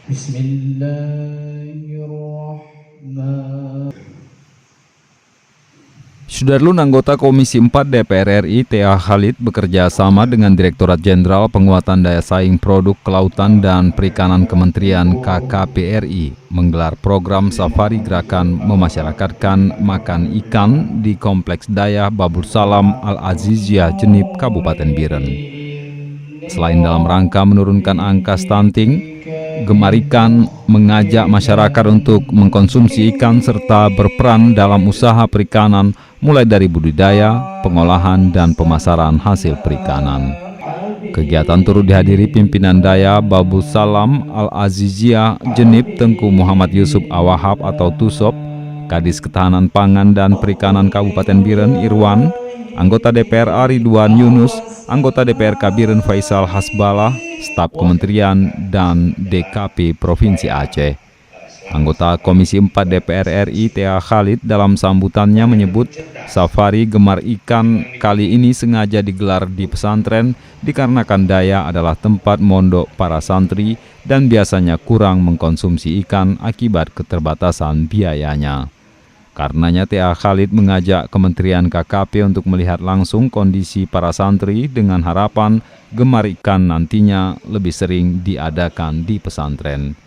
Bismillahirrahmanirrahim. Sudarlun anggota Komisi 4 DPR RI T.A. Khalid bekerja sama dengan Direktorat Jenderal Penguatan Daya Saing Produk Kelautan dan Perikanan Kementerian KKP RI menggelar program safari gerakan memasyarakatkan makan ikan di Kompleks Daya Babur Salam Al-Aziziyah Jenib, Kabupaten Biren. Selain dalam rangka menurunkan angka stunting, Gemar Ikan mengajak masyarakat untuk mengkonsumsi ikan serta berperan dalam usaha perikanan mulai dari budidaya, pengolahan, dan pemasaran hasil perikanan. Kegiatan turut dihadiri pimpinan Daya Babur Salam Al-Aziziyah Jenib Tengku Muhammad Yusuf Awahab atau Tusop, Kadis Ketahanan Pangan dan Perikanan Kabupaten Biren Irwan, anggota DPR Ridwan Yunus, anggota DPR Biren Faisal Hasbalah, staf kementerian, dan DKP Provinsi Aceh. Anggota Komisi 4 DPR RI T.A. Khalid dalam sambutannya menyebut safari Gemar Ikan kali ini sengaja digelar di pesantren dikarenakan Daya adalah tempat mondok para santri dan biasanya kurang mengkonsumsi ikan akibat keterbatasan biayanya. Karenanya T.A. Khalid mengajak Kementerian KKP untuk melihat langsung kondisi para santri dengan harapan Gemar Ikan nantinya lebih sering diadakan di pesantren.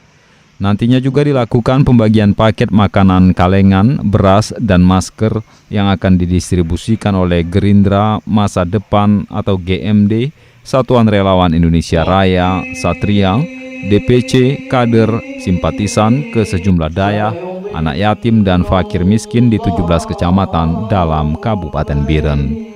Nantinya juga dilakukan pembagian paket makanan kalengan, beras, dan masker yang akan didistribusikan oleh Gerindra Masa Depan atau GMD, Satuan Relawan Indonesia Raya, Satria, DPC, kader, simpatisan ke sejumlah daerah, anak yatim dan fakir miskin di 17 kecamatan dalam Kabupaten Biren.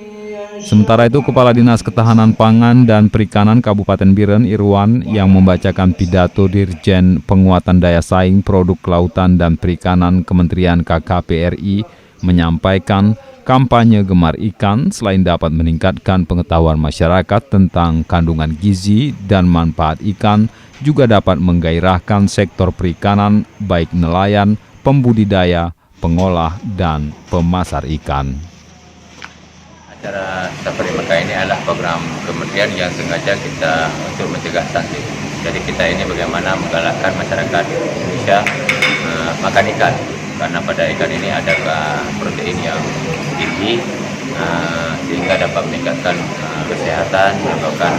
Sementara itu, Kepala Dinas Ketahanan Pangan dan Perikanan Kabupaten Biren Irwan yang membacakan pidato Dirjen Penguatan Daya Saing Produk Kelautan dan Perikanan Kementerian KKP RI menyampaikan kampanye Gemar Ikan selain dapat meningkatkan pengetahuan masyarakat tentang kandungan gizi dan manfaat ikan, juga dapat menggairahkan sektor perikanan baik nelayan, pembudidaya, pengolah, dan pemasar ikan. Acara Safari Mekah ini adalah program kementerian yang sengaja kita untuk mencegah stunting. Jadi kita ini bagaimana menggalakkan masyarakat Indonesia makan ikan, karena pada ikan ini ada protein yang tinggi sehingga dapat meningkatkan kesehatan, menyebabkan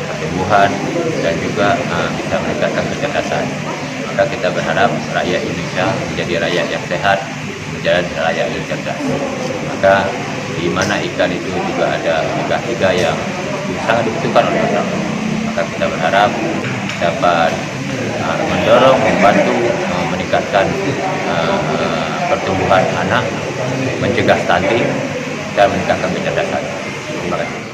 pertumbuhan, dan juga bisa meningkatkan kecerdasan. Maka kita berharap rakyat Indonesia menjadi rakyat yang sehat, menjadi rakyat yang cerdas. Maka di mana ikan itu juga ada omega-3 yang sangat dibutuhkan oleh masyarakat. Maka kita berharap dapat mendorong, membantu meningkatkan pertumbuhan anak, mencegah stunting, dan meningkatkan kecerdasan. Terima kasih.